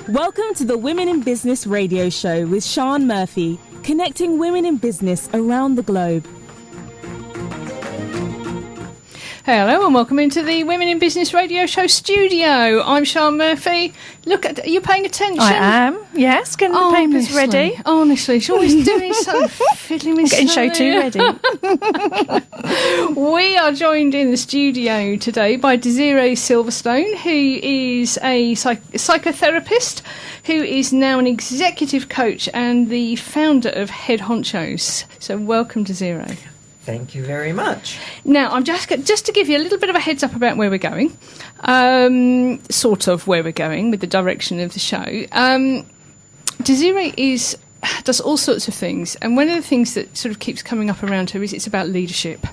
Welcome to the Women in Business radio show with Sian Murphy, connecting women in business around the globe. Hello and welcome into the Women in Business radio show studio. I'm Sian Murphy. Look, are you paying attention? I am, yes. Getting the papers ready. Honestly, she's always doing so fiddly with getting show 2 ready. We are joined in the studio today by Desiree Silverstone, who is a psychotherapist, who is now an executive coach and the founder of Honchos. So welcome, Desiree. Thank you very much. Now, I'm just to give you a little bit of a heads up about where we're going, sort of where we're going with the direction of the show. Desiree does all sorts of things, and one of the things that sort of keeps coming up around her is it's about leadership,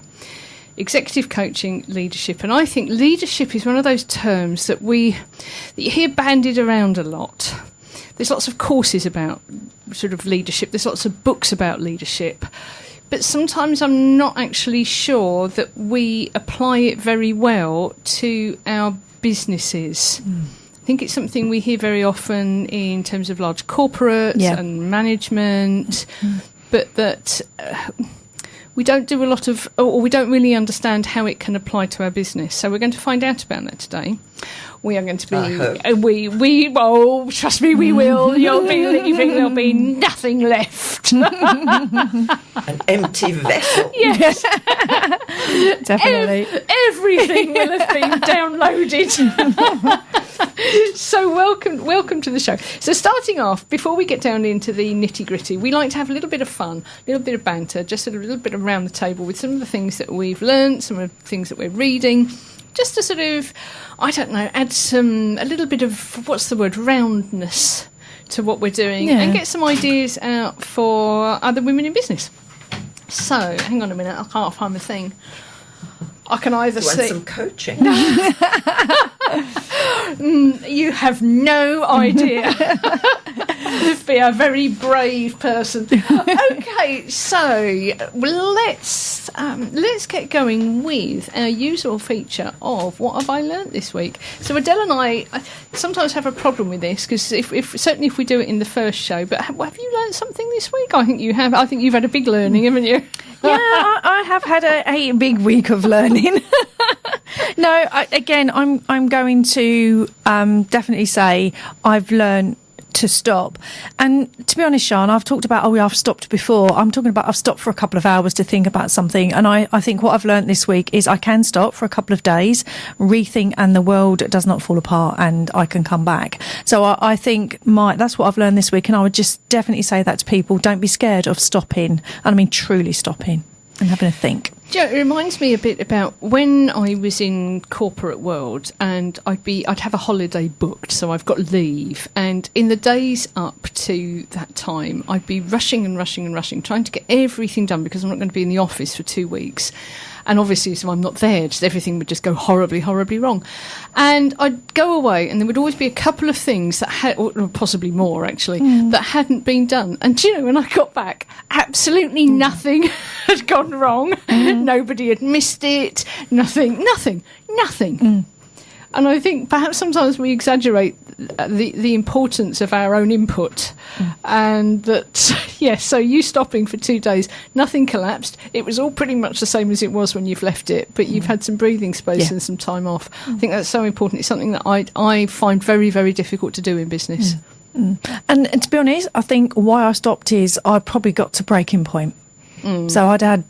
executive coaching, leadership, and I think leadership is one of those terms that you hear bandied around a lot. There's lots of courses about sort of leadership. There's lots of books about leadership. But sometimes I'm not actually sure that we apply it very well to our businesses. I think it's something we hear very often in terms of large corporates and management, but that we don't do a lot of, or we don't really understand how it can apply to our business. So we're going to find out about that today. We are going to be, oh, trust me, we will. You'll be leaving, there'll be nothing left. An empty vessel. Yes. Definitely. Everything will have been downloaded. So welcome to the show. So starting off, before we get down into the nitty-gritty, we like to have a little bit of fun, a little bit of banter, just a little bit around the table with some of the things that we've learned, some of the things that we're reading, just to sort of, I don't know, add a little bit of, roundness to what we're doing and get some ideas out for other women in business. So, hang on a minute, I can't find the thing. I can either see... want some coaching? You have no idea. Be a very brave person. Okay, so let's get going with our usual feature of what have I learnt this week. So Adelle and I sometimes have a problem with this because certainly if we do it in the first show. But have you learnt something this week? I think you have. I think you've had a big learning, haven't you? Yeah, I have had a big week of learning. No, I'm going to definitely say I've learned to stop. And to be honest, Sian, I've talked about, I've stopped before. I'm talking about I've stopped for a couple of hours to think about something. And I think what I've learned this week is I can stop for a couple of days, rethink, and the world does not fall apart and I can come back. So I think that's what I've learned this week. And I would just definitely say that to people. Don't be scared of stopping. And I mean, truly stopping and having a think. It reminds me a bit about when I was in corporate world and I'd have a holiday booked, so I've got leave, and in the days up to that time I'd be rushing, trying to get everything done because I'm not going to be in the office for 2 weeks. And obviously, so I'm not there, just everything would just go horribly, horribly wrong. And I'd go away, and there would always be a couple of things that had, or possibly more actually, that hadn't been done. And when I got back, absolutely nothing had gone wrong. Nobody had missed it. Nothing. And I think perhaps sometimes we exaggerate the importance of our own input, and that, so you stopping for 2 days, nothing collapsed. It was all pretty much the same as it was when you've left it, but you've had some breathing space and some time off. I think that's so important. It's something that I find very, very difficult to do in business. And to be honest, I think why I stopped is I probably got to breaking point. So I'd had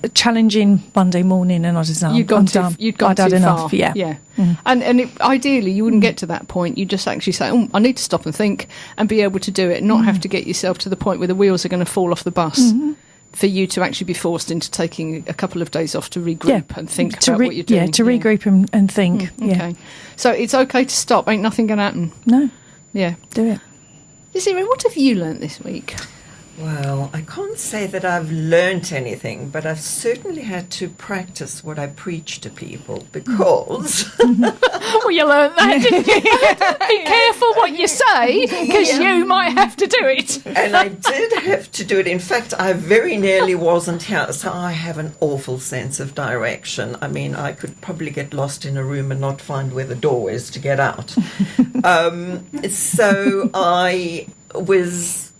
a challenging Monday morning and I just said, I'm done. I'd had enough. Yeah. And ideally you wouldn't get to that point. You just actually say, I need to stop and think and be able to do it, and not have to get yourself to the point where the wheels are going to fall off the bus for you to actually be forced into taking a couple of days off to regroup and think about what you're doing. Regroup and think. Okay. So it's okay to stop. Ain't nothing going to happen. No. Yeah. Do it. Desiree, what have you learnt this week? Well, I can't say that I've learnt anything, but I've certainly had to practice what I preach to people because... Well, you learned that, didn't you? Be careful what you say, because you might have to do it. And I did have to do it. In fact, I very nearly wasn't here, so I have an awful sense of direction. I mean, I could probably get lost in a room and not find where the door is to get out. So I was,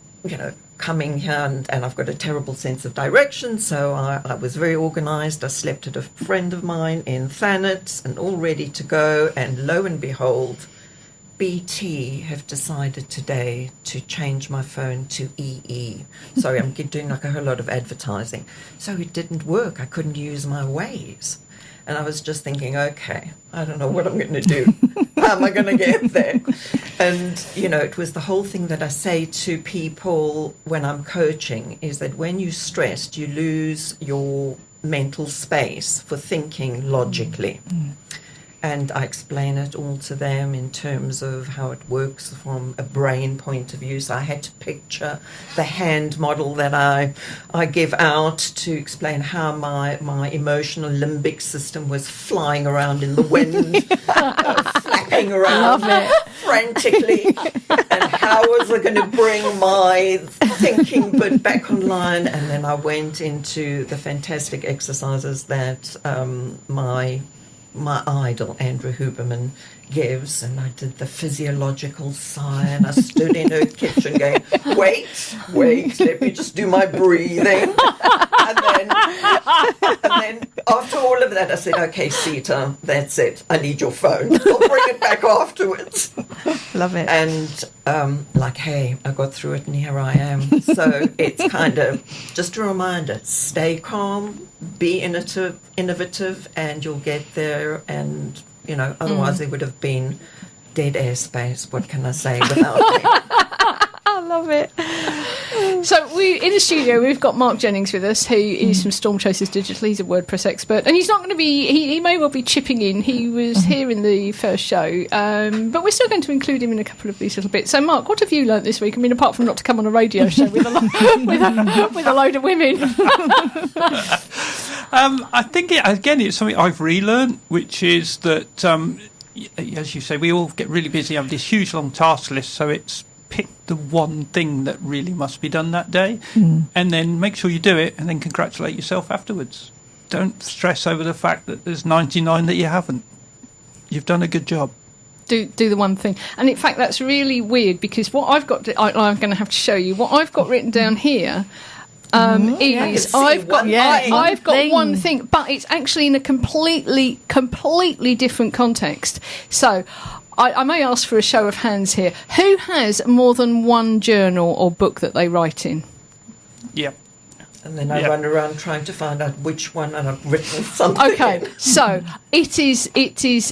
coming here and I've got a terrible sense of direction, so I was very organised. I slept at a friend of mine in Thanet and all ready to go, and lo and behold, BT have decided today to change my phone to EE. Sorry, I'm doing like a whole lot of advertising. So it didn't work. I couldn't use my Waze. And I was just thinking, okay, I don't know what I'm going to do. How am I going to get there? And, it was the whole thing that I say to people when I'm coaching is that when you're stressed, you lose your mental space for thinking logically. And I explain it all to them in terms of how it works from a brain point of view. So I had to picture the hand model that I give out to explain how my emotional limbic system was flying around in the wind, flapping around frantically. And how was I going to bring my thinking bit back online? And then I went into the fantastic exercises that my idol, Andrew Huberman, gives, and I did the physiological sigh, and I stood in her kitchen going, wait, let me just do my breathing. And then after all of that, I said, okay, Sita, that's it. I need your phone. I'll bring it back afterwards. Love it. And hey, I got through it and here I am. So it's kind of just a reminder, stay calm, be innovative, and you'll get there. And, otherwise there would have been dead airspace. What can I say without it? I love it. So in the studio, we've got Mark Jennings with us, who is from Storm Chasers Digital. He's a WordPress expert, and he's not going to be, he may well be chipping in. He was here in the first show, but we're still going to include him in a couple of these little bits. So Mark, what have you learnt this week? I mean, apart from not to come on a radio show with a load of women. I think, it's something I've relearned, which is that, as you say, we all get really busy, have this huge long task list, so it's pick the one thing that really must be done that day, and then make sure you do it, and then congratulate yourself afterwards. Don't stress over the fact that there's 99 that you haven't. You've done a good job. Do the one thing. And in fact, that's really weird, because what I've got I'm going to have to show you what I've got written down here. Is I've got one thing, but it's actually in a completely different context. So I may ask for a show of hands here. Who has more than one journal or book that they write in? Yeah. And then I run around trying to find out which one, and I've written something. Okay, so it is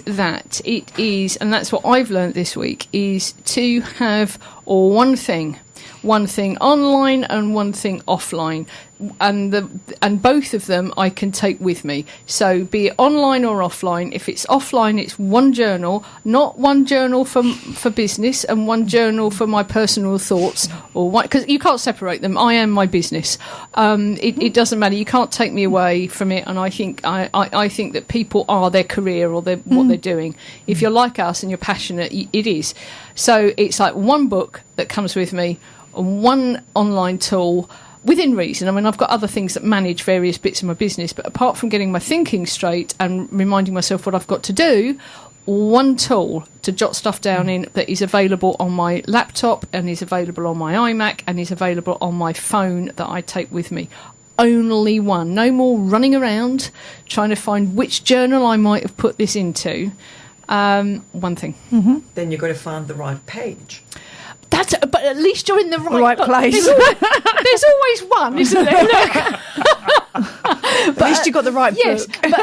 that. It is, and that's what I've learned this week, is to have one thing online and one thing offline, and both of them I can take with me. So be it online or offline. If it's offline, it's one journal, not one journal for business and one journal for my personal thoughts, or one, because you can't separate them. I am my business. It doesn't matter. You can't take me away from it. And I think I think that people are their career or what they're doing. If you're like us and you're passionate, it is. So it's like one book that comes with me, one online tool within reason. I mean, I've got other things that manage various bits of my business, but apart from getting my thinking straight and reminding myself what I've got to do, one tool to jot stuff down in that is available on my laptop and is available on my iMac and is available on my phone that I take with me. Only one. No more running around trying to find which journal I might have put this into. One thing. Mm-hmm. Then you've got to find the right page. But at least you're in the right place. There's always one, isn't there? At least you got the right book. But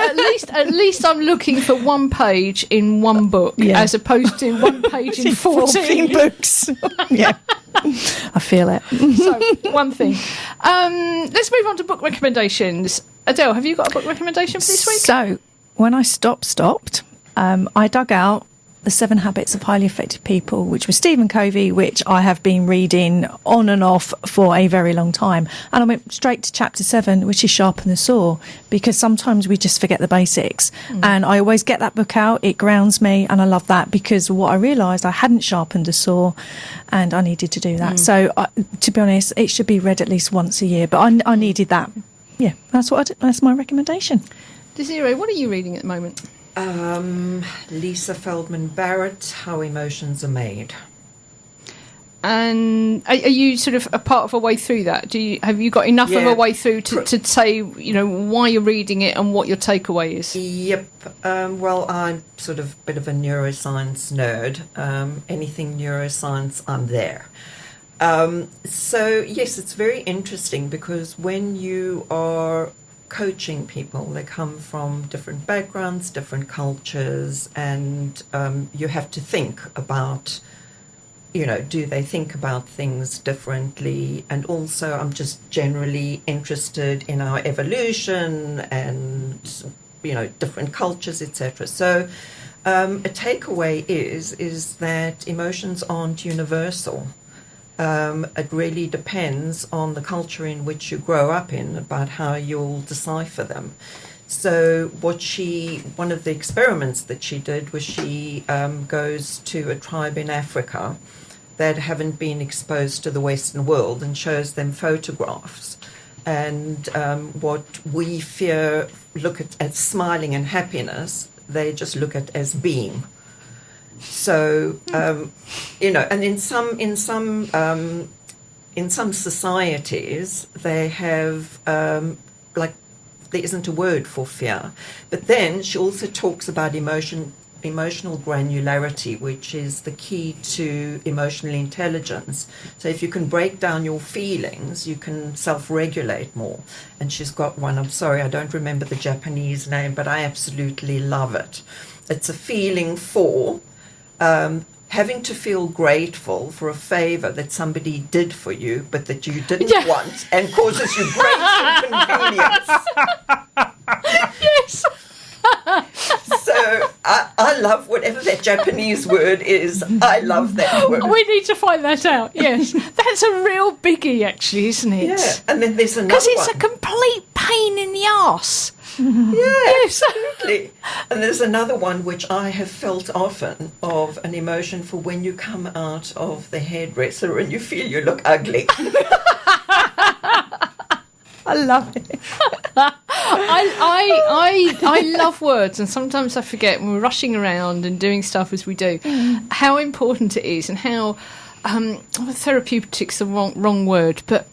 at least I'm looking for one page in one book, as opposed to one page in 14 books. Yeah, I feel it. So one thing. Let's move on to book recommendations. Adele, have you got a book recommendation for this week? So when I stopped, I dug out The 7 Habits of Highly Effective People, which was Stephen Covey, which I have been reading on and off for a very long time. And I went straight to chapter 7, which is Sharpen the Saw, because sometimes we just forget the basics. And I always get that book out. It grounds me, and I love that, because what I realised, I hadn't sharpened the saw, and I needed to do that. So, to be honest, it should be read at least once a year. But I needed that. Yeah, that's my recommendation. Desiree, what are you reading at the moment? Lisa Feldman Barrett, How Emotions Are Made. And are you sort of a part of a way through that? Have you got enough of a way through to say, why you're reading it and what your takeaway is? Yep. Well, I'm sort of a bit of a neuroscience nerd. Anything neuroscience, I'm there. So, yes, it's very interesting, because when you are coaching people, they come from different backgrounds, different cultures, and you have to think about, do they think about things differently? And also, I'm just generally interested in our evolution and, different cultures, etc. So a takeaway is that emotions aren't universal. It really depends on the culture in which you grow up in about how you'll decipher them. So one of the experiments that she did was she goes to a tribe in Africa that haven't been exposed to the Western world and shows them photographs. And what we look at as smiling and happiness, they just look at as being. So, and in some societies, they have, there isn't a word for fear. But then she also talks about emotional granularity, which is the key to emotional intelligence. So if you can break down your feelings, you can self-regulate more. And she's got one, I'm sorry, I don't remember the Japanese name, but I absolutely love it. It's a feeling for having to feel grateful for a favor that somebody did for you, but that you didn't want, and causes you great inconvenience. Yes. So I love whatever that Japanese word is. I love that word. We need to find that out. Yes, that's a real biggie, actually, isn't it? Yeah, and then there's another because it's one. a complete pain in the arse. Yeah, absolutely. And there's another one which I have felt often, of an emotion for when you come out of the hairdresser and you feel you look ugly. I love it. I love words, and sometimes I forget when we're rushing around and doing stuff as we do, how important it is, and how therapeutic's the wrong word, but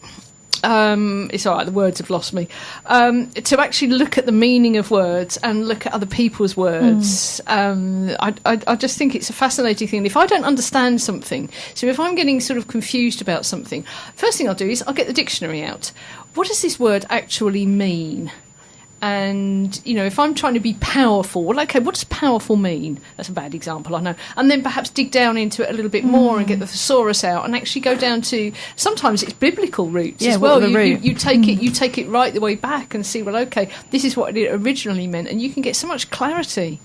it's all right, the words have lost me. To actually look at the meaning of words and look at other people's words. I just think it's a fascinating thing. If I don't understand something, so if I'm getting sort of confused about something, first thing I'll do is I'll get the dictionary out. What does this word actually mean? And, if I'm trying to be powerful, well, okay, what does powerful mean? That's a bad example, I know. And then perhaps dig down into it a little bit more and get the thesaurus out and actually go down to, sometimes it's biblical roots as well. You take it right the way back and see, well, okay, this is what it originally meant, and you can get so much clarity.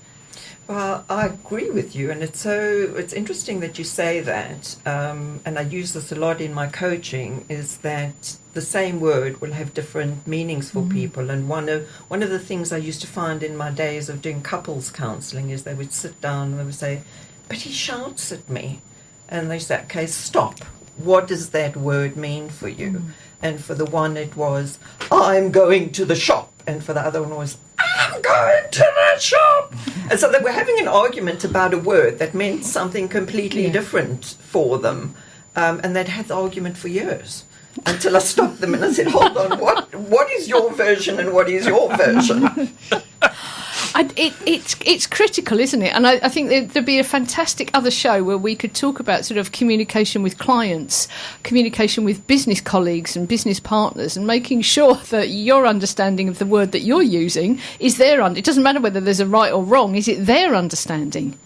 Well, I agree with you, and it's interesting that you say that, and I use this a lot in my coaching, is that the same word will have different meanings for people. And one of the things I used to find in my days of doing couples counselling is they would sit down and they would say, but he shouts at me. And they say, okay, stop. What does that word mean for you? And for the one it was, I'm going to the shop. And for the other one was, I'm going to the shop. And so they were having an argument about a word that meant something completely different for them. And they'd had the argument for years until I stopped them and I said, hold on, what is your version and what is your version? It's critical, isn't it? And I think there'd be a fantastic other show where we could talk about sort of communication with clients, communication with business colleagues and business partners, and making sure that your understanding of the word that you're using is their it doesn't matter whether there's a right or wrong, is it their understanding?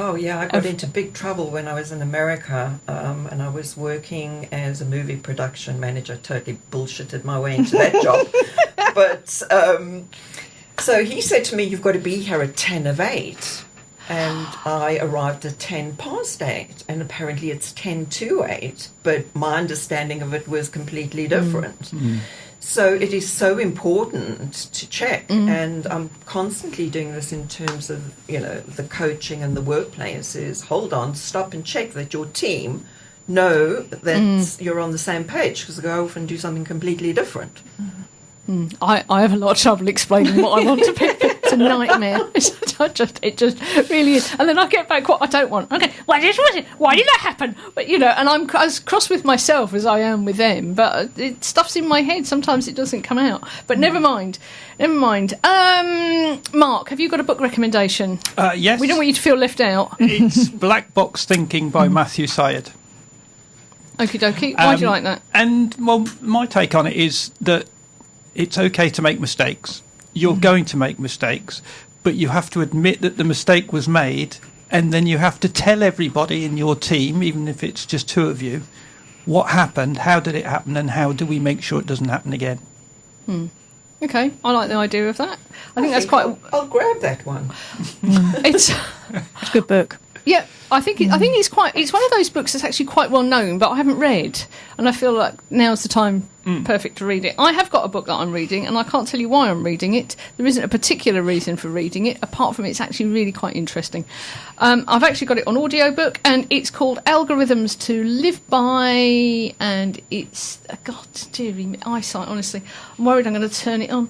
Oh, yeah, I got into big trouble when I was in America, and I was working as a movie production manager. Totally bullshitted my way into that job. But so he said to me, you've got to be here at 10 of 8. And I arrived at 10 past 8, and apparently it's 10 to 8, but my understanding of it was completely different. So it is so important to check, and I'm constantly doing this in terms of, the coaching and the workplace is, hold on, stop and check that your team know that you're on the same page, because they go off and do something completely different. I have a lot of trouble explaining what I want to pick. It's a nightmare. It just really is. And then I get back what I don't want. Okay, why did that happen? But and I'm as cross with myself as I am with them. But stuff's in my head. Sometimes it doesn't come out. But never mind. Mark, have you got a book recommendation? Yes. We don't want you to feel left out. It's Black Box Thinking by Matthew Syed. Okie dokie. Why do you like that? And well, my take on it is that it's okay to make mistakes. You're going to make mistakes, but you have to admit that the mistake was made, and then you have to tell everybody in your team, even if it's just two of you, what happened, how did it happen, and how do we make sure it doesn't happen again. Okay, I like the idea of that. I think that's quite. I'll grab that one. It's a good book. Yeah, I think it's quite. It's one of those books that's actually quite well known, but I haven't read, and I feel like now's the time perfect to read it. I have got a book that I'm reading, and I can't tell you why I'm reading it. There isn't a particular reason for reading it, apart from it's actually really quite interesting. I've actually got it on audiobook, and it's called Algorithms to Live By, and it's God, dearie me, eyesight. Honestly, I'm worried I'm going to turn it on.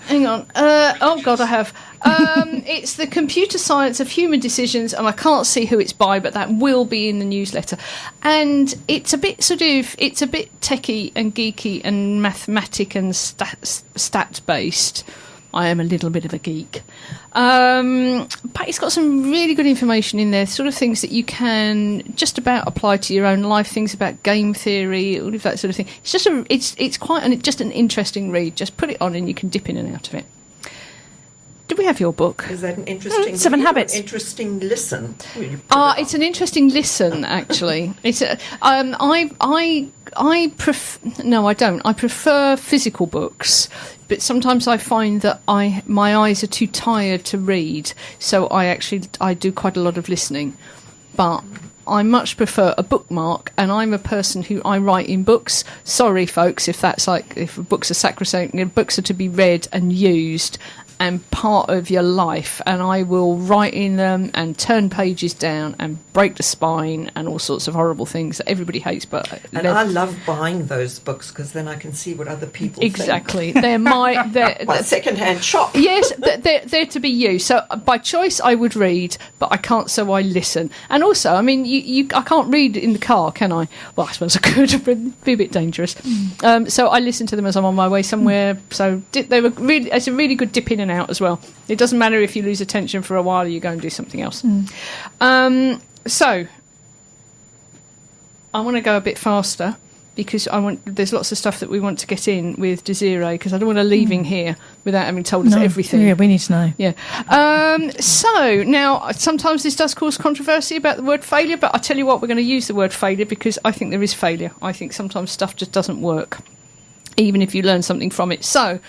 Hang on. Oh, God, I have. It's The Computer Science of Human Decisions, and I can't see who it's by, but that will be in the newsletter. And it's a bit techie and geeky and mathematic and stat-based. I am a little bit of a geek. But it's got some really good information in there, sort of things that you can just about apply to your own life, things about game theory, all of that sort of thing. It's just it's quite just an interesting read. Just put it on and you can dip in and out of it. Do we have your book? Is that an interesting 7 Habits. Interesting listen. It's an interesting listen, actually. It's I don't. I prefer physical books, but sometimes I find that my eyes are too tired to read, so I do quite a lot of listening. But I much prefer a bookmark, and I'm a person who I write in books. Sorry, folks, if books are sacrosanct, books are to be read and used and part of your life, and I will write in them and turn pages down and break the spine and all sorts of horrible things that everybody hates. I love buying those books because then I can see what other people exactly. think. They're my second-hand shop. Yes, they're to be used. So by choice, I would read, but I can't, so I listen. And also, I mean, I can't read in the car, can I? Well, I suppose I could, but it'd be a bit dangerous. So I listen to them as I'm on my way somewhere. So they were really, it's a really good dip in and out as well. It doesn't matter if you lose attention for a while, you go and do something else. So I want to go a bit faster because there's lots of stuff that we want to get in with Desiree, because I don't want to leave him here without having told us everything. Yeah, we need to know. Yeah. So now sometimes this does cause controversy about the word failure, but I tell you what, we're going to use the word failure because I think there is failure. I think sometimes stuff just doesn't work, even if you learn something from it. So,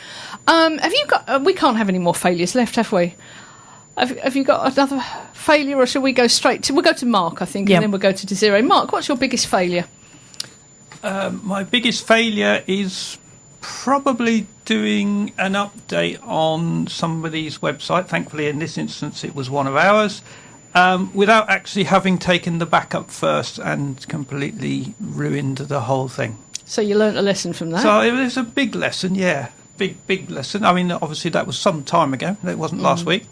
have you got? We can't have any more failures left, have we? Have you got another failure, or shall we go straight to? We'll go to Mark, I think, and then we'll go to Desiree. Mark, what's your biggest failure? My biggest failure is probably doing an update on somebody's website. Thankfully, in this instance, it was one of ours, without actually having taken the backup first and completely ruined the whole thing. So you learnt a lesson from that? So it was a big lesson, yeah. Big lesson. I mean, obviously that was some time ago. It wasn't last week.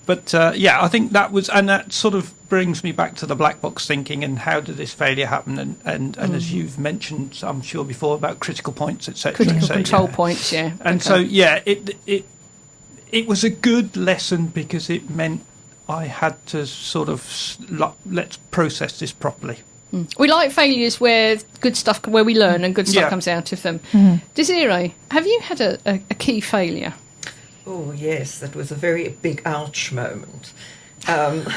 But, I think that was... And that sort of brings me back to the black box thinking and how did this failure happen? And as you've mentioned, I'm sure before, about critical points, etc. Critical control points, yeah. And so, it was a good lesson because it meant I had to sort of... let's process this properly. We like failures where we learn and good stuff comes out of them. Desiree, have you had a key failure? Oh, yes, that was a very big ouch moment. Some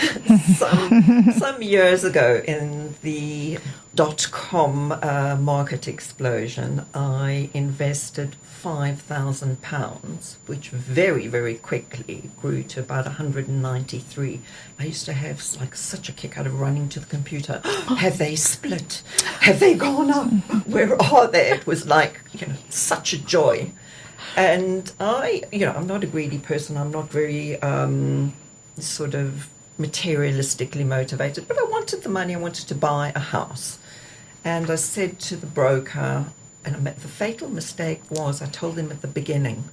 years ago, in the .com market explosion, I invested £5,000, which very, very quickly grew to about 193. I used to have like such a kick out of running to the computer. Have they split? Have they gone up? Where are they? It was like, such a joy. And I'm not a greedy person. I'm not very sort of materialistically motivated, but I wanted the money. I wanted to buy a house. And I said to the broker, and the fatal mistake was I told him at the beginning,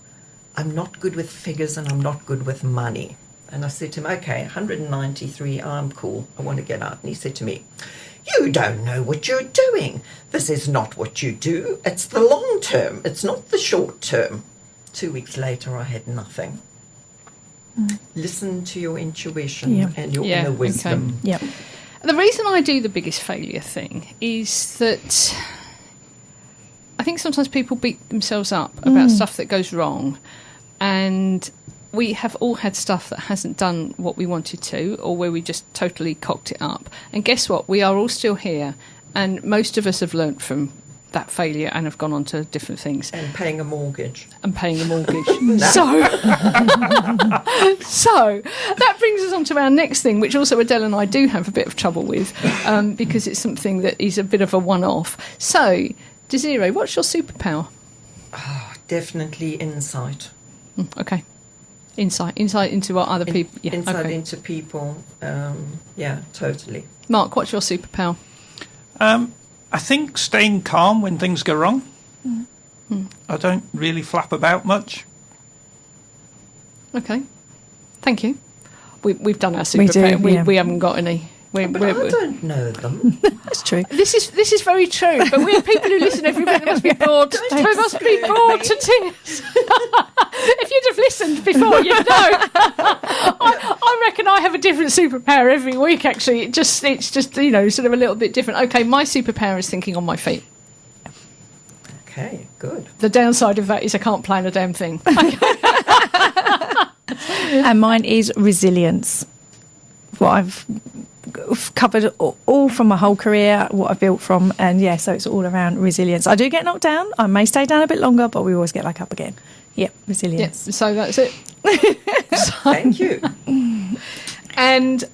I'm not good with figures and I'm not good with money. And I said to him, okay, 193, I'm cool. I want to get out. And he said to me, you don't know what you're doing. This is not what you do. It's the long term. It's not the short term. 2 weeks later, I had nothing. Listen to your intuition and your inner wisdom. Yeah. The reason I do the biggest failure thing is that I think sometimes people beat themselves up about stuff that goes wrong, and we have all had stuff that hasn't done what we wanted to, or where we just totally cocked it up. And guess what? We are all still here, and most of us have learnt from that failure and have gone on to different things. And paying a mortgage. So that brings us on to our next thing, which also Adelle and I do have a bit of trouble with, because it's something that is a bit of a one-off. So, Desiree, what's your superpower? Oh, definitely insight. Okay. Insight into what other people... Yeah, insight okay. into people. Totally. Mark, what's your superpower? I think staying calm when things go wrong. I don't really flap about much. Okay. Thank you. We've done our superpower. We haven't got any. But I don't know them. That's true. This is very true. But we have people who listen every week. They must be bored. They must be bored to tears. If you'd have listened before, you'd know. I reckon I have a different superpower every week. Actually, it's just sort of a little bit different. Okay, my superpower is thinking on my feet. Okay, good. The downside of that is I can't plan a damn thing. And mine is resilience. What I've covered all from my whole career, what I've built from, and so it's all around resilience. I do get knocked down. I may stay down a bit longer, but we always get back up again. Yep, resilience. Yep, so that's it. Thank you. And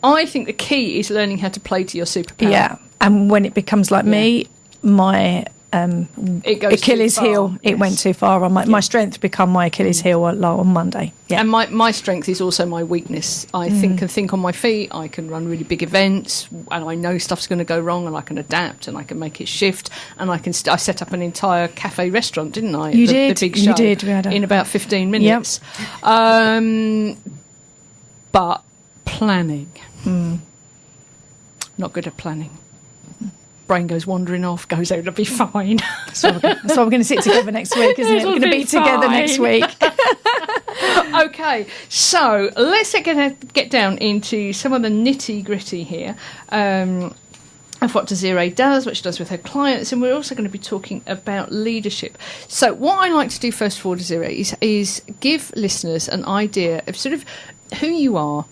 I think the key is learning how to play to your superpower. Yeah, and when it becomes like me, my Achilles heel, it went too far. On my strength become my Achilles heel on Monday. Yeah. And my strength is also my weakness. I think on my feet. I can run really big events, and I know stuff's going to go wrong, and I can adapt, and I can make it shift, and I can. I set up an entire cafe restaurant, didn't I? The big show. You did. In about 15 minutes. Yep. But planning. Not good at planning. Brain goes wandering off, goes, it'll be fine. So we're going to sit together next week, isn't it? We're going to be together next week. Okay, so let's get down into some of the nitty-gritty here of what Desiree does, what she does with her clients, and we're also going to be talking about leadership. So what I like to do first of all, Desiree, is give listeners an idea of sort of who you are,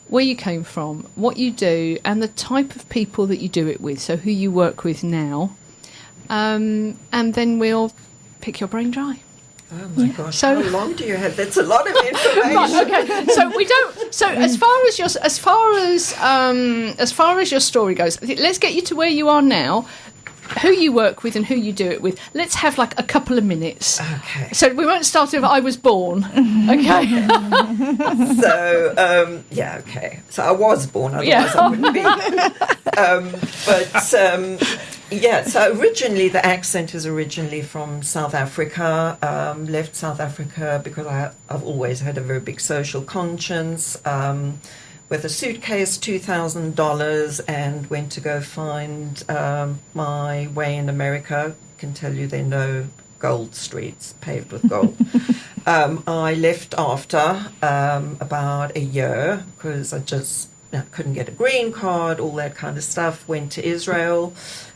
where you came from, what you do, and the type of people that you do it with, so who you work with now. And then we'll pick your brain dry. Oh my gosh! How long do you have? That's a lot of information. Right, okay, so we don't. So as far as your story goes, let's get you to where you are now. Who you work with and who you do it with. Let's have like a couple of minutes. Okay. So we won't start with I was born. Okay. So okay. So I was born, otherwise I wouldn't be. So originally the accent is originally from South Africa. Left South Africa because I've always had a very big social conscience. With a suitcase, $2,000, and went to go find my way in America. I can tell you there are no gold streets paved with gold. I left after about a year because I just couldn't get a green card, all that kind of stuff. Went to Israel,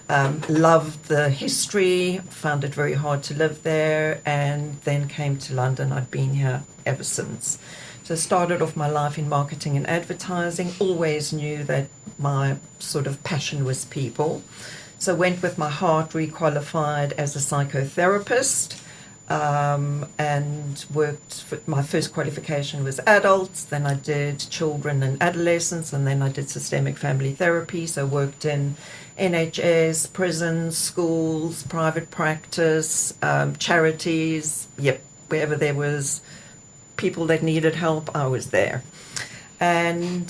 loved the history, found it very hard to live there, and then came to London. I'd been here ever since. So I started off my life in marketing and advertising, always knew that my sort of passion was people. So went with my heart, requalified as a psychotherapist, and worked for, my first qualification was adults, then I did children and adolescents, and then I did systemic family therapy. So worked in NHS, prisons, schools, private practice, charities, wherever there was people that needed help, I was there. And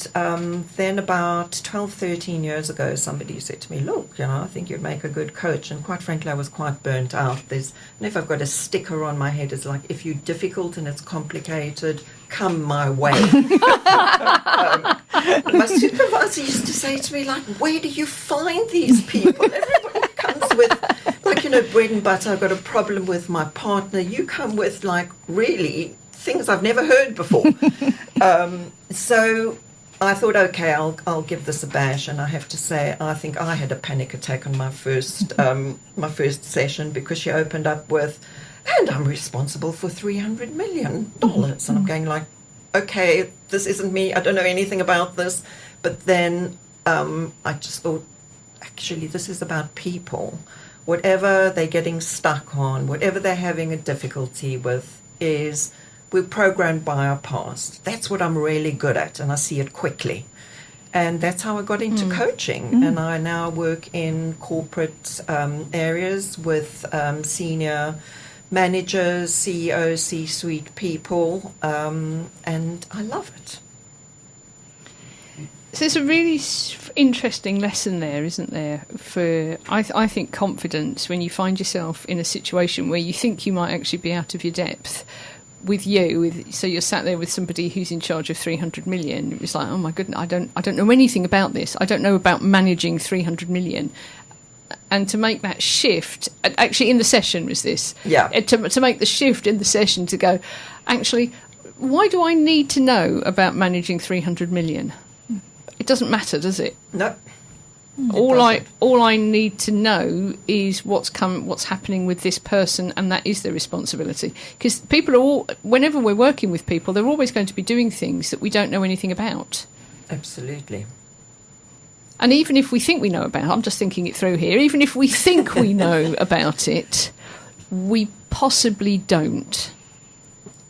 then about 12, 13 years ago, somebody said to me, look, I think you'd make a good coach. And quite frankly, I was quite burnt out. And if I've got a sticker on my head, it's like, if you're difficult and it's complicated, come my way. My supervisor used to say to me, like, where do you find these people? Everybody comes with, like, bread and butter. I've got a problem with my partner. You come with, like, really things I've never heard before. So I thought, okay, I'll give this a bash. And I have to say, I think I had a panic attack on my first session, because she opened up with, and I'm responsible for $300 million. And I'm going like, okay, this isn't me. I don't know anything about this. But then I just thought, actually, this is about people. Whatever they're getting stuck on, whatever they're having a difficulty with, is we're programmed by our past. That's what I'm really good at, and I see it quickly. And that's how I got into coaching. And I now work in corporate areas with senior managers, CEOs, C-suite people, and I love it. So there's a really interesting lesson there, isn't there, for, I think, confidence, when you find yourself in a situation where you think you might actually be out of your depth. So you're sat there with somebody who's in charge of 300 million. It's like, oh my goodness, I don't know anything about this. I don't know about managing 300 million. And to make that shift, actually in the session was this. Yeah. To make the shift in the session to go, actually, why do I need to know about managing 300 million? It doesn't matter, does it? No. All I need to know is what's happening with this person, and that is their responsibility. Because whenever we're working with people, they're always going to be doing things that we don't know anything about. Absolutely. And even if we think we know about, I'm just thinking it through here, even if we think we know about it, we possibly don't.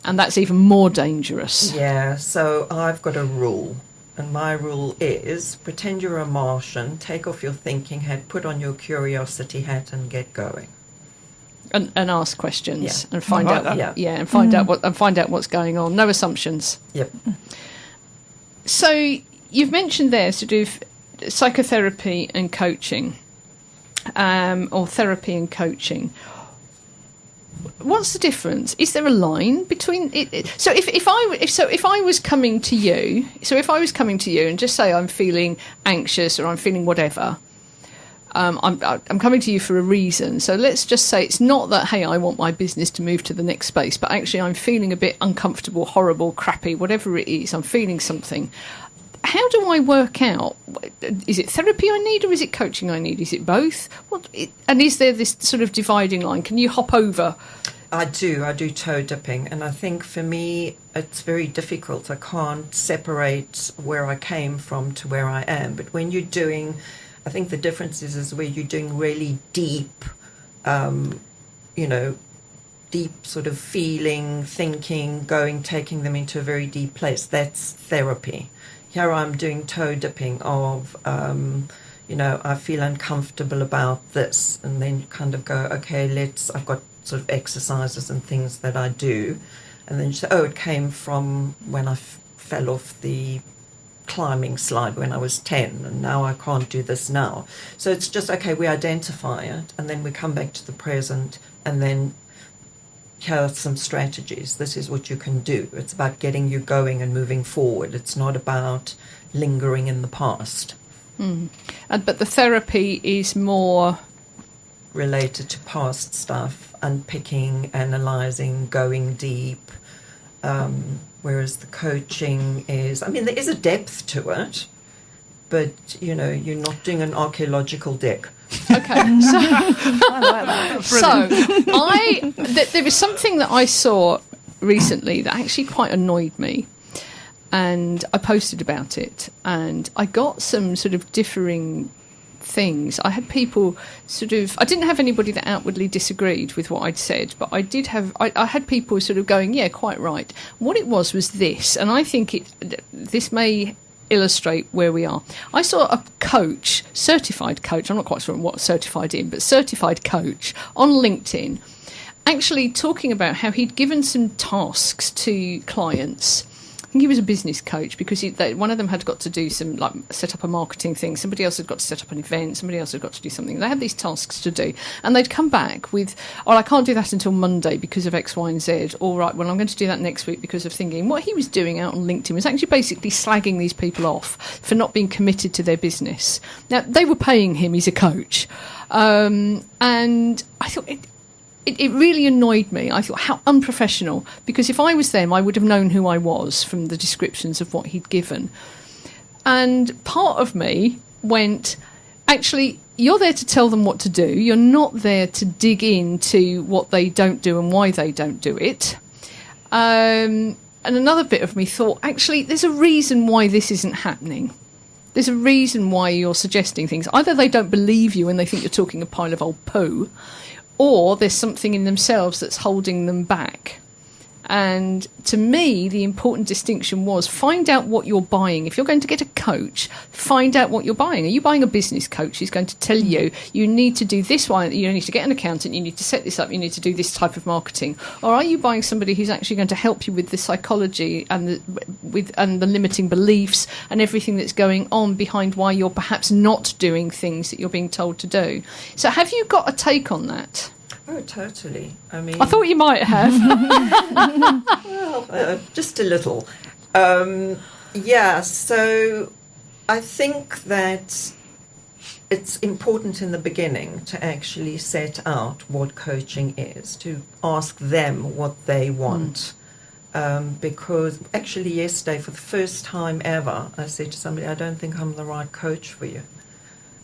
And that's even more dangerous. Yeah, so I've got a rule. And my rule is, pretend you're a Martian, take off your thinking hat, put on your curiosity hat, and get going. And ask questions, Yeah. and find out. that. Yeah, and find out what's going on. No assumptions. Yep. So you've mentioned there sort of psychotherapy and coaching, or therapy and coaching. What's the difference? Is there a line between it? So if I was coming to you and just say I'm feeling anxious or I'm feeling whatever, I'm coming to you for a reason. So let's just say it's not that, hey, I want my business to move to the next space, but actually I'm feeling a bit uncomfortable, horrible, crappy, whatever it is. I'm feeling something. How do I work out? Is it therapy I need, or is it coaching I need? Is it both? And is there this sort of dividing line? Can you hop over? I do toe dipping, and I think for me it's very difficult. I can't separate where I came from to where I am. But when you're doing, I think the difference is where you're doing really deep, deep sort of feeling, thinking, taking them into a very deep place. That's therapy. Here I'm doing toe dipping of, I feel uncomfortable about this, and then kind of go, okay, I've got sort of exercises and things that I do, and then you say, it came from when I fell off the climbing slide when I was 10, and now I can't do this now. So it's just, okay, we identify it, and then we come back to the present, and then here are some strategies. This is what you can do. It's about getting you going and moving forward. It's not about lingering in the past. But the therapy is more related to past stuff, unpicking, analysing, going deep. Whereas the coaching is, there is a depth to it, but you're not doing an archaeological dig. Okay, so I like that. there was something that I saw recently that actually quite annoyed me, and I posted about it, and I got some sort of differing things. I had people I didn't have anybody that outwardly disagreed with what I'd said, but I did have, I had people sort of going, yeah, quite right. What it was this, and I think this may illustrate where we are. I saw a coach, certified coach, I'm not quite sure what certified in, but certified coach on LinkedIn, actually talking about how he'd given some tasks to clients. I think he was a business coach, because one of them had got to do some, like, set up a marketing thing. Somebody else had got to set up an event. Somebody else had got to do something. They had these tasks to do. And they'd come back with, oh, I can't do that until Monday because of X, Y, and Z. All right, well, I'm going to do that next week because of thinking. What he was doing out on LinkedIn was actually basically slagging these people off for not being committed to their business. Now, they were paying him. He's a coach. And I thought it really annoyed me. I thought, how unprofessional, because if I was them, I would have known who I was from the descriptions of what he'd given. And part of me went, actually, you're there to tell them what to do. You're not there to dig into what they don't do and why they don't do it. And another bit of me thought, actually, there's a reason why this isn't happening. There's a reason why you're suggesting things. Either they don't believe you and they think you're talking a pile of old poo, or there's something in themselves that's holding them back. And to me, the important distinction was, find out what you're buying. If you're going to get a coach, find out what you're buying. Are you buying a business coach who's going to tell you, you need to do this one, you need to get an accountant, you need to set this up, you need to do this type of marketing? Or are you buying somebody who's actually going to help you with the psychology and the limiting beliefs and everything that's going on behind why you're perhaps not doing things that you're being told to do? So have you got a take on that? Oh, totally. I mean, I thought you might have. well, just a little. So I think that it's important in the beginning to actually set out what coaching is, to ask them what they want. Because actually yesterday, for the first time ever, I said to somebody, I don't think I'm the right coach for you.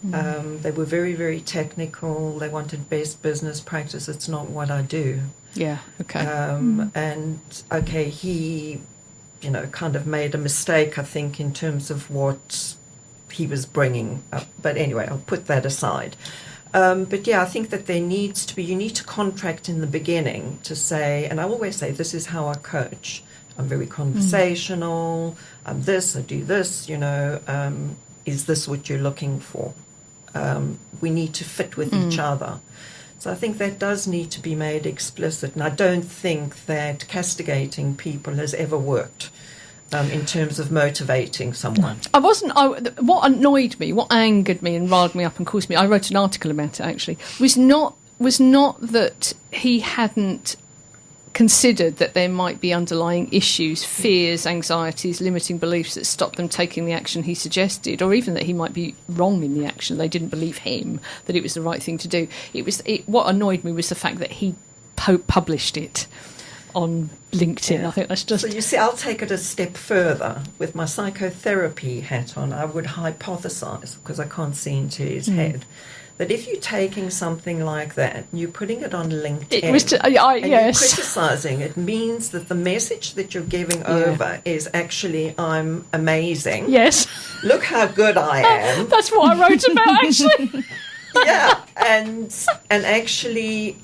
They were very, very technical. They wanted best business practice. It's not what I do. Yeah, okay. And, okay, he, kind of made a mistake, I think, in terms of what he was bringing up. But anyway, I'll put that aside. But, yeah, I think that you need to contract in the beginning to say, and I always say, this is how I coach. I'm very conversational. I'm this, I do this, is this what you're looking for? We need to fit with each other. So I think that does need to be made explicit. And I don't think that castigating people has ever worked in terms of motivating someone. What annoyed me, what angered me and riled me up and caused me, I wrote an article about it actually, was not that he hadn't considered that there might be underlying issues, fears, anxieties, limiting beliefs that stop them taking the action he suggested, or even that he might be wrong in the action. They didn't believe him, that it was the right thing to do. What annoyed me was the fact that he published it on LinkedIn. Yeah. I think that's just... So you see, I'll take it a step further. With my psychotherapy hat on, I would hypothesize, because I can't see into his head, that if you're taking something like that, you're putting it on LinkedIn, and you're criticizing, it means that the message that you're giving over is actually, I'm amazing. Yes. Look how good I am. That's what I wrote about, actually. Yeah, and actually,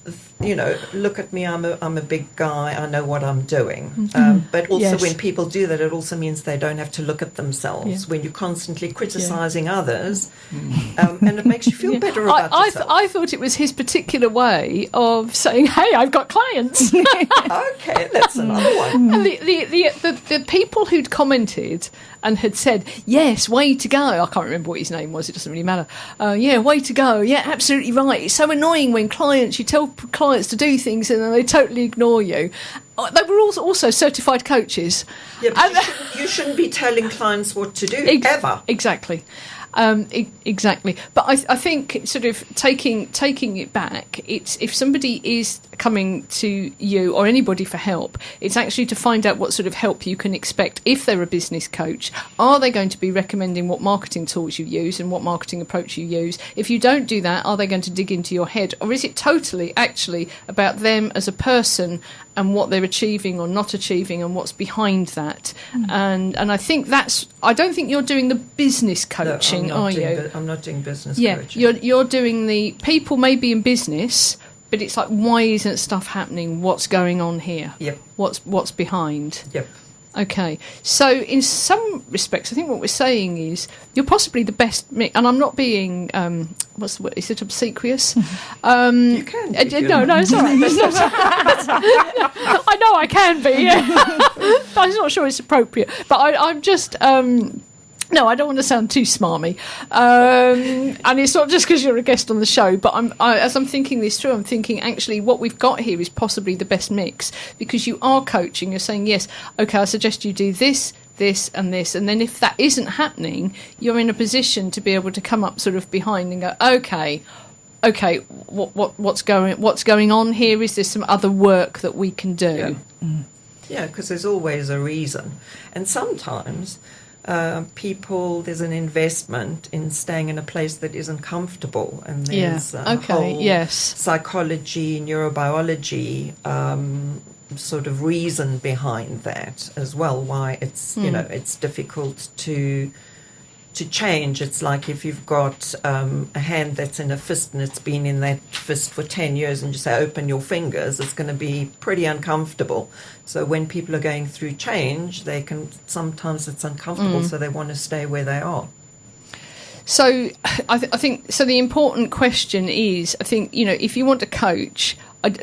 look at me, I'm a big guy, I know what I'm doing. But also when people do that, it also means they don't have to look at themselves. When you're constantly criticizing others, and it makes you feel better about yourself. I thought it was his particular way of saying, hey, I've got clients. Okay, that's another one. And the people who'd commented and had said, yes, way to go. I can't remember what his name was. It doesn't really matter. Yeah, way to go. Yeah, absolutely right. It's so annoying when you tell clients to do things and then they totally ignore you. They were also certified coaches. Yeah, but you shouldn't be telling clients what to do, ever. Exactly. Exactly. But I think sort of taking it back, it's if somebody is coming to you or anybody for help, it's actually to find out what sort of help you can expect if they're a business coach. Are they going to be recommending what marketing tools you use and what marketing approach you use? If you don't do that, are they going to dig into your head? Or is it totally actually about them as a person and what they're achieving or not achieving and what's behind that? And I think I don't think you're doing the business coaching, no, are you? I'm not doing business Yeah, coaching. you're doing the people may be in business, but it's like, why isn't stuff happening? What's going on here? Yep. What's behind? Yep. Okay, so in some respects, I think what we're saying is you're possibly the best, and I'm not being, what's the word, is it obsequious? You can be, no, it's all right. I know I can be, yeah. I'm not sure it's appropriate, but I'm just... no, I don't want to sound too smarmy, and it's not just because you're a guest on the show. But as I'm thinking this through, I'm thinking actually what we've got here is possibly the best mix, because you are coaching. You're saying, yes, okay, I suggest you do this, this, and this, and then if that isn't happening, you're in a position to be able to come up sort of behind and go, okay, what's going on here? Is there some other work that we can do? Yeah, because there's always a reason, and sometimes. There's an investment in staying in a place that isn't comfortable, and there's whole psychology, neurobiology sort of reason behind that as well. Why it's it's difficult to change. It's like if you've got a hand that's in a fist and it's been in that fist for 10 years and you say open your fingers, it's going to be pretty uncomfortable. So when people are going through change, sometimes it's uncomfortable, so they want to stay where they are. So I think so the important question is, I think, if you want to coach,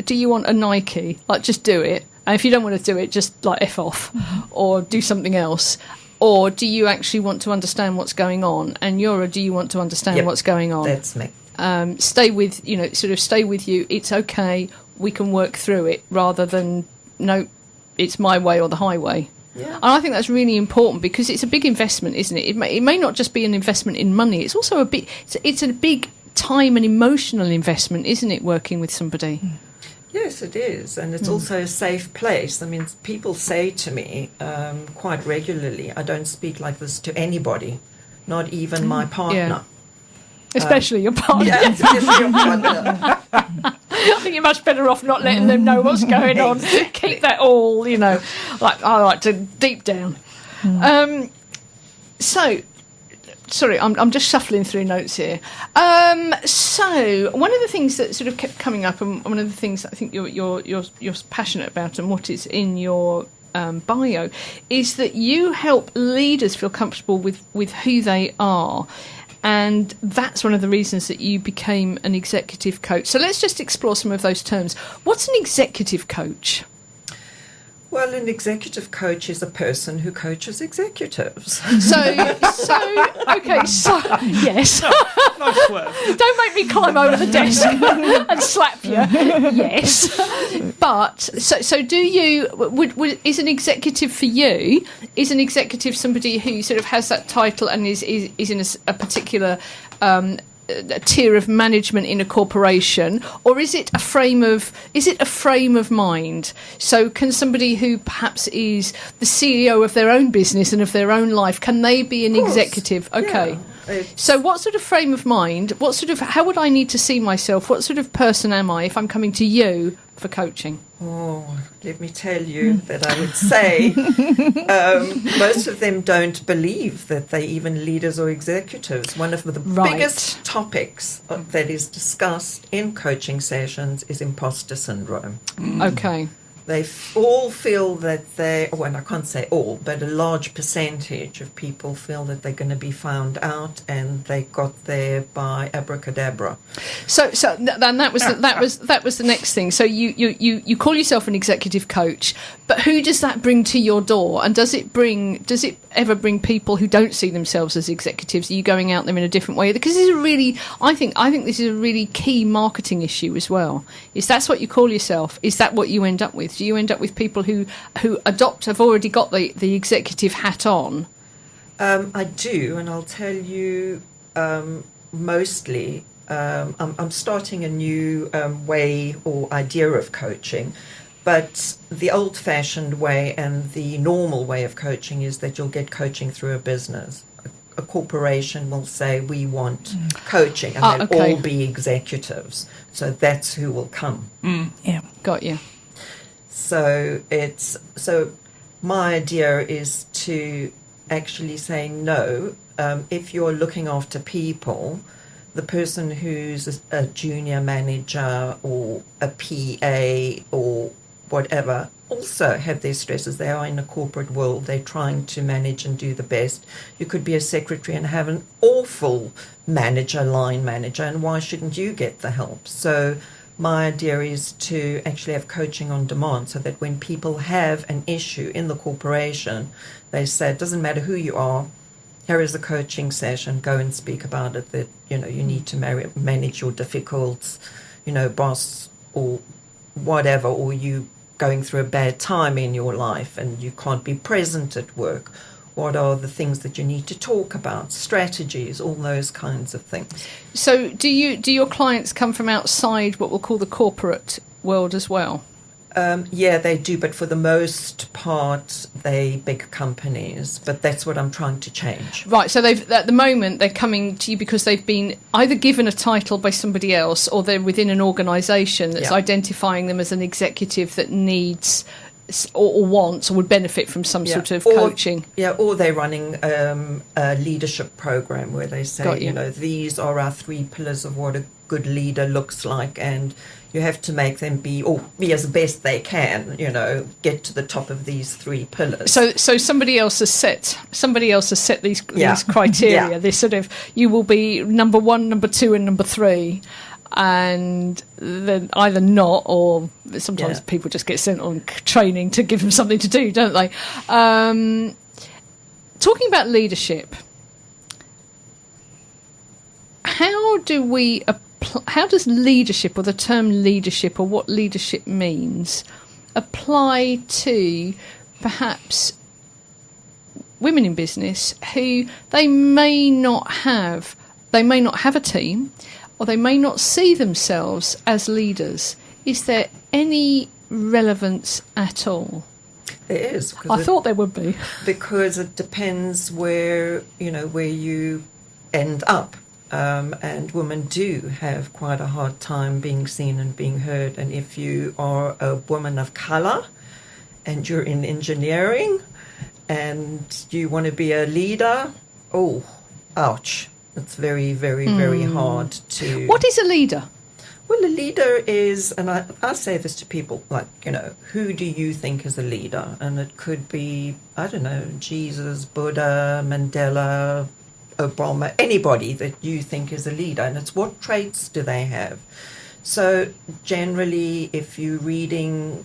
do you want a Nike, like just do it, and if you don't want to do it, just like F off or do something else? Or do you actually want to understand what's going on? And do you want to understand what's going on? That's me. Stay with you. It's okay. We can work through it, rather than, no, it's my way or the highway. Yeah. And I think that's really important, because it's a big investment, isn't it? It may not just be an investment in money. It's also it's a big time and emotional investment, isn't it, working with somebody? Yes, it is, and it's also a safe place. I mean, people say to me quite regularly, I don't speak like this to anybody, not even my partner. Yeah. Especially your partner. Yeah, especially your partner. I think you're much better off not letting them know what's going on. Keep that all, like I like to deep down. Sorry, I'm just shuffling through notes here. So one of the things that sort of kept coming up, and one of the things that I think you're passionate about, and what is in your bio, is that you help leaders feel comfortable with who they are. And that's one of the reasons that you became an executive coach. So let's just explore some of those terms. What's an executive coach? Well, an executive coach is a person who coaches executives. So yes. Nice word. Don't make me climb over the desk and slap you. Yes. But, so do you, is an executive for you, is an executive somebody who sort of has that title and is in a particular a tier of management in a corporation, or is it a frame of mind? So can somebody who perhaps is the CEO of their own business and of their own life, can they be an executive? Okay. Yeah. So what sort of frame of mind, how would I need to see myself? What sort of person am I if I'm coming to you for coaching? Oh, let me tell you that I would say most of them don't believe that they're even leaders or executives. One of the biggest topics that is discussed in coaching sessions is imposter syndrome. Okay. They all feel that I can't say all, but a large percentage of people feel that they're going to be found out, and they got there by abracadabra. So then that was the next thing. So you call yourself an executive coach, but who does that bring to your door? And does it ever bring people who don't see themselves as executives? Are you going out there in a different way? Because this is I think this is a really key marketing issue as well. Is that's what you call yourself? Is that what you end up with? Do you end up with people who have already got the executive hat on? I do, and I'll tell you mostly, I'm starting a new way or idea of coaching, but the old-fashioned way and the normal way of coaching is that you'll get coaching through a business. A corporation will say, we want coaching, and they'll all be executives. So that's who will come. Yeah. Got you. So my idea is to actually say no. If you're looking after people, the person who's a junior manager or a PA or whatever also have their stresses. They are in a corporate world. They're trying to manage and do the best. You could be a secretary and have an awful manager, line manager, and why shouldn't you get the help? So my idea is to actually have coaching on demand, so that when people have an issue in the corporation, they say, it doesn't matter who you are, here is a coaching session, go and speak about it, that, you need to manage your difficult, boss or whatever, or you going through a bad time in your life and you can't be present at work. What are the things that you need to talk about, strategies, all those kinds of things. So do your clients come from outside what we'll call the corporate world as well? Yeah, they do, but for the most part, they big companies. But that's what I'm trying to change. Right, so at the moment they're coming to you because they've been either given a title by somebody else, or they're within an organisation that's identifying them as an executive that needs or wants or would benefit from some sort of coaching. Yeah, or they're running a leadership program where they say, these are our 3 pillars of what a good leader looks like, and you have to make them be as best they can, get to the top of these 3 pillars. So somebody else has set these criteria. This sort of, you will be number 1, number 2, and number 3. And then either not, or sometimes people just get sent on training to give them something to do, don't they? Talking about leadership, how does leadership, or the term leadership, or what leadership means, apply to perhaps women in business who they may not have a team, or they may not see themselves as leaders? Is there any relevance at all? There is. I thought there would be. Because it depends where you end up. And women do have quite a hard time being seen and being heard. And if you are a woman of colour and you're in engineering and you want to be a leader, ouch. It's very, very, very hard to... What is a leader? Well, a leader is, and I say this to people, like, who do you think is a leader? And it could be, I don't know, Jesus, Buddha, Mandela, Obama, anybody that you think is a leader. And it's what traits do they have? So generally, if you're reading,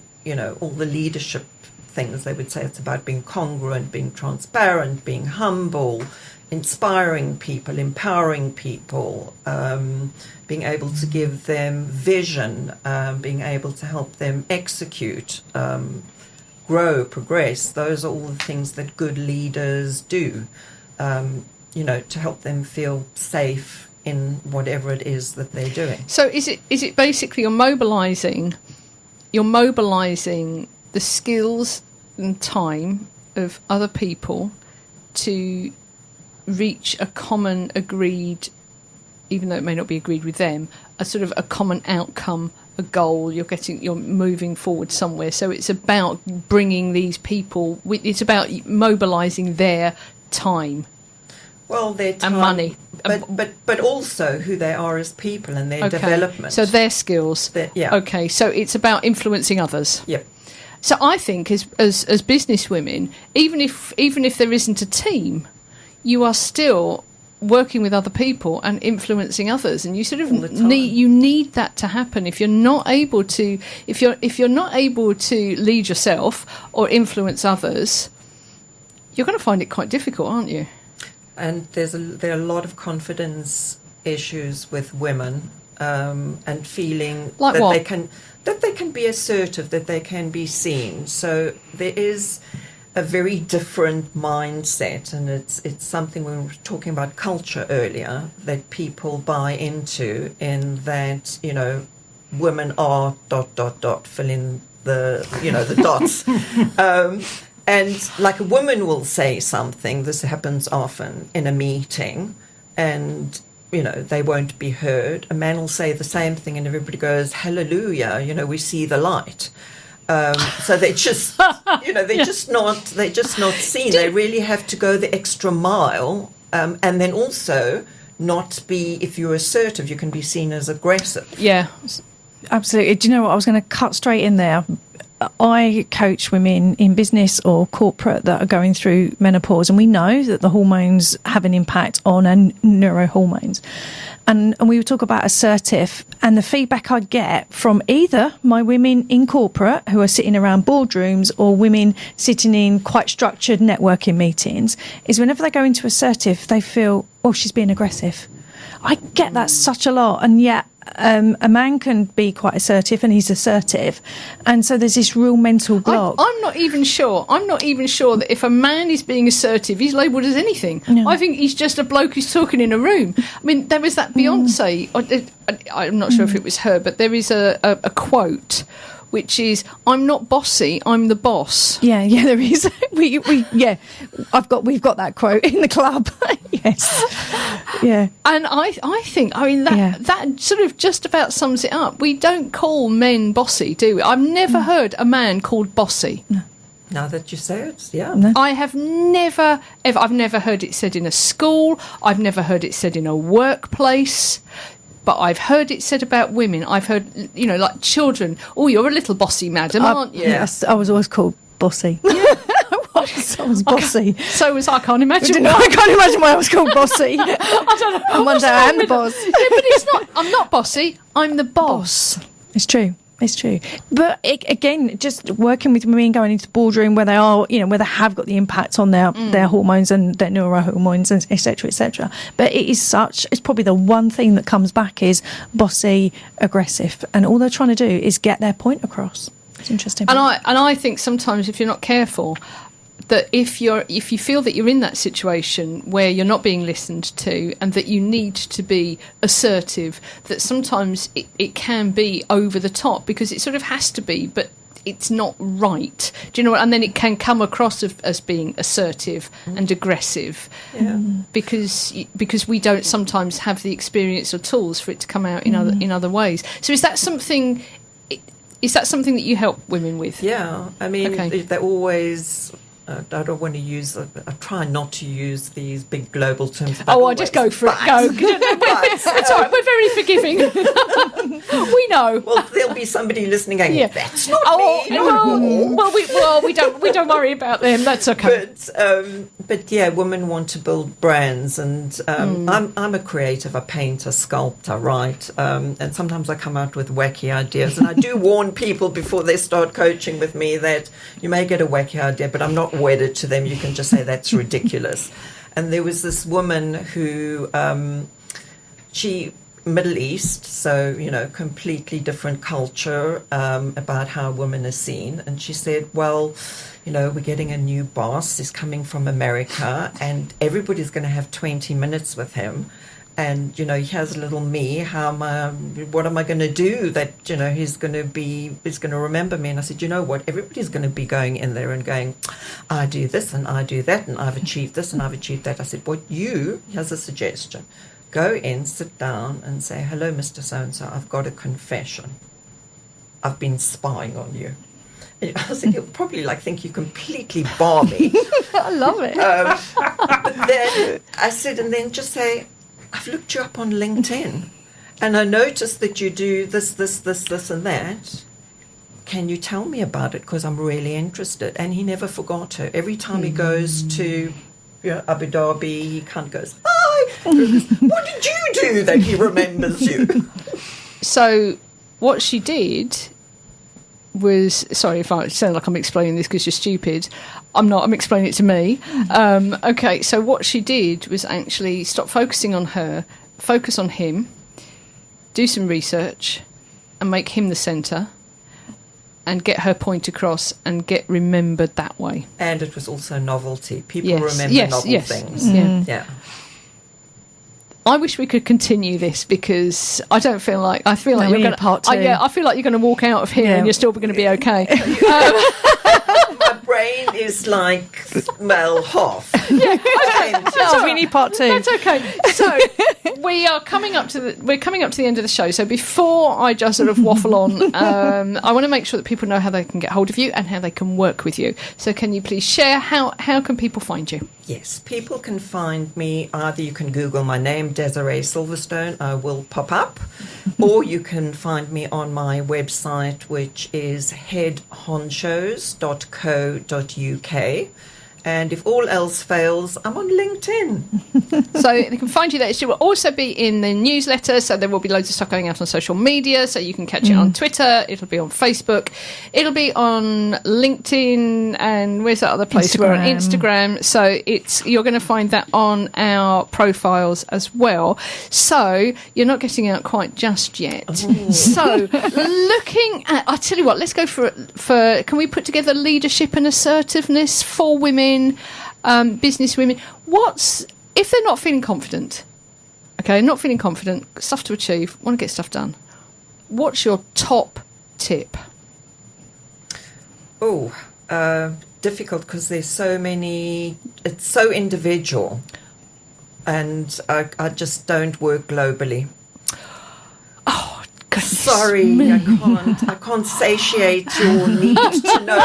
all the leadership things, they would say it's about being congruent, being transparent, being humble, inspiring people, empowering people, being able to give them vision, being able to help them execute, grow, progress. Those are all the things that good leaders do, to help them feel safe in whatever it is that they're doing. So is it basically you're mobilising the skills and time of other people to reach a common agreed, even though it may not be agreed with them, a sort of a common outcome, a goal. You're moving forward somewhere. So it's about bringing these people. It's about mobilising their time. Well, their time and money, but also who they are as people and their development. So their skills. Okay. So it's about influencing others. Yep. So I think as business women, even if there isn't a team, you are still working with other people and influencing others, and you sort of need that to happen. If you're not able to lead yourself or influence others, you're going to find it quite difficult, aren't you? And there are a lot of confidence issues with women, and feeling like that they can be assertive, that they can be seen. So there is a very different mindset, and it's something we were talking about culture earlier that people buy into, in that, you know, women are ... fill in the, you know, the dots. And like a woman will say something, this happens often in a meeting, and, you know, they won't be heard. A man will say the same thing and everybody goes, hallelujah, you know, we see the light. So they're just, you know, they're just not seen. They really have to go the extra mile, and then also not be, if you're assertive, you can be seen as aggressive. Yeah. Absolutely. Do you know what? I was going to cut straight in there. I coach women in business or corporate that are going through menopause, and we know that the hormones have an impact on our neurohormones. And we would talk about assertive, and the feedback I get from either my women in corporate who are sitting around boardrooms or women sitting in quite structured networking meetings is whenever they go into assertive, they feel, oh, she's being aggressive. I get that such a lot, and yet a man can be quite assertive, and he's assertive, and so there's this real mental block. I'm not even sure that if a man is being assertive, he's labelled as anything. No. I think he's just a bloke who's talking in a room. I mean, there was that Beyonce. I'm not sure if it was her, but there is a quote, which is, "I'm not bossy, I'm the boss." Yeah, there is. We've got that quote in the club. Yes, yeah. And I think, that sort of just about sums it up. We don't call men bossy, do we? I've never heard a man called bossy. No. Now that you say it, yeah. No. I have never heard it said in a school. I've never heard it said in a workplace. But I've heard it said about women. I've heard, you know, like children, oh, you're a little bossy, madam, aren't you? Yes, I was always called bossy. I was bossy. So was I. Can't imagine. I can't imagine why I was called bossy. I don't know. And one day I am the boss. Yeah, but it's not. I'm not bossy. I'm the boss. It's true. But again, just working with women, going into the boardroom where they are, you know, where they have got the impact on their hormones and their neurohormones, and et cetera. But it's probably the one thing that comes back is bossy, aggressive, and all they're trying to do is get their point across. It's interesting. And I think sometimes if you're not careful, that if you feel that you're in that situation where you're not being listened to and that you need to be assertive, that sometimes it can be over the top, because it sort of has to be, but it's not right. Do you know what? And then it can come across as being assertive and aggressive, because we don't sometimes have the experience or tools for it to come out in other ways. So is that something that you help women with? Yeah, I mean, Okay. they're always. I don't want to use. I try not to use these big global terms. I just go for it. Go. It's all right. We're very forgiving. We know. Well, there'll be somebody listening going, Yeah. "That's not me." We don't worry about them. That's okay. But yeah, women want to build brands, and I'm a creative, a painter, sculptor, right? And sometimes I come out with wacky ideas, and I do warn people before they start coaching with me that you may get a wacky idea, but I'm not wedded to them. You can just say that's ridiculous. And there was this woman who she Middle East, so, you know, completely different culture about how women are seen. And she said, well, you know, we're getting a new boss. He's coming from America, and everybody's going to have 20 minutes with him. And, you know, here's little me. What am I going to do that, you know, he's going to remember me? And I said, you know what? Everybody's going to be going in there and going, I do this and I do that, and I've achieved this and I've achieved that. I said, here's a suggestion. Go in, sit down and say, hello, Mr. So-and-so, I've got a confession. I've been spying on you. And I said, you'll probably think you completely Barbie. I love it. But then I said, and then just say, I've looked you up on LinkedIn, and I noticed that you do this, and that. Can you tell me about it? Because I'm really interested. And he never forgot her. Every time he goes to Abu Dhabi, he kind of goes, hi. What did you do that he remembers you? So what she did was, sorry if I sound like I'm explaining this because you're stupid. I'm not. I'm explaining it to me. Okay, so what she did was actually stop focusing on her, focus on him, do some research, and make him the centre. and get her point across and get remembered that way. And it was also novelty. People Yes, remember yes, novel yes. things. Yeah. I wish we could continue this because I don't feel like I feel like No, we you're need going part two. I feel like you're going to walk out of here Yeah. and you're still going to be okay. My brain is like, well, half. So we need part 2. That's okay. So we're coming up to the end of the show. So before I just sort of waffle on, I want to make sure that people know how they can get hold of you and how they can work with you. So can you please share how can people find you? Yes, people can find me. Either you can Google my name, Desiree Silverstone, I will pop up, or you can find me on my website, which is headhonchos.co.uk. And if all else fails, I'm on LinkedIn. So they can find you there. It will also be in the newsletter, so there will be loads of stuff going out on social media, so you can catch it on Twitter, it'll be on Facebook, it'll be on LinkedIn, and where's that other place? We're on Instagram, so you're going to find that on our profiles as well. So you're not getting out quite just yet. So looking at, I'll tell you what, let's go for can we put together leadership and assertiveness for women, business women? If they're not feeling confident, stuff to achieve, want to get stuff done, what's your top tip? Difficult because there's so many, it's so individual, and I just don't work globally. Sorry, I can't satiate your need to know.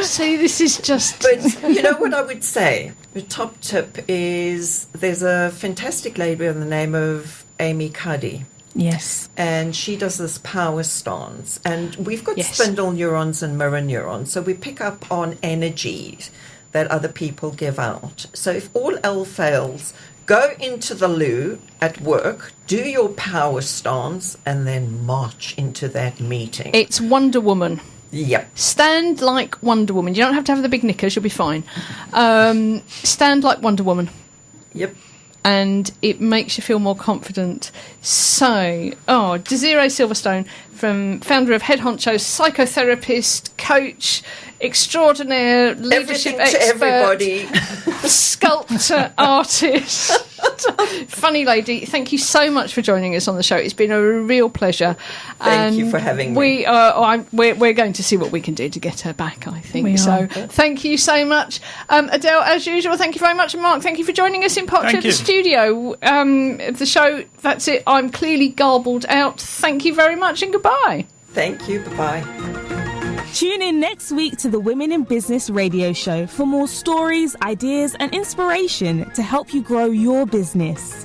See, this is just... But you know what I would say? The top tip is there's a fantastic lady by the name of Amy Cuddy. Yes. And she does this power stance. And we've got Yes. spindle neurons and mirror neurons. So we pick up on energies that other people give out. So if all else fails, go into the loo at work, do your power stance, and then march into that meeting. It's Wonder Woman. Yep. Stand like Wonder Woman. You don't have to have the big knickers, you'll be fine. Stand like Wonder Woman. Yep. And it makes you feel more confident. So, Desiree Silverstone, founder of Head Honchos, psychotherapist, coach, extraordinaire, leadership Everything to expert, everybody. sculptor, artist, funny lady. Thank you so much for joining us on the show. It's been a real pleasure. Thank you for having me. We're going to see what we can do to get her back, I think. We are. So thank you so much. Adelle, as usual, thank you very much. And Mark, thank you for joining us in part Thank 2 of the you. studio. The show, that's it. I'm clearly garbled out. Thank you very much and goodbye. Thank you. Bye-bye. Tune in next week to the Women in Business radio show for more stories, ideas, and inspiration to help you grow your business.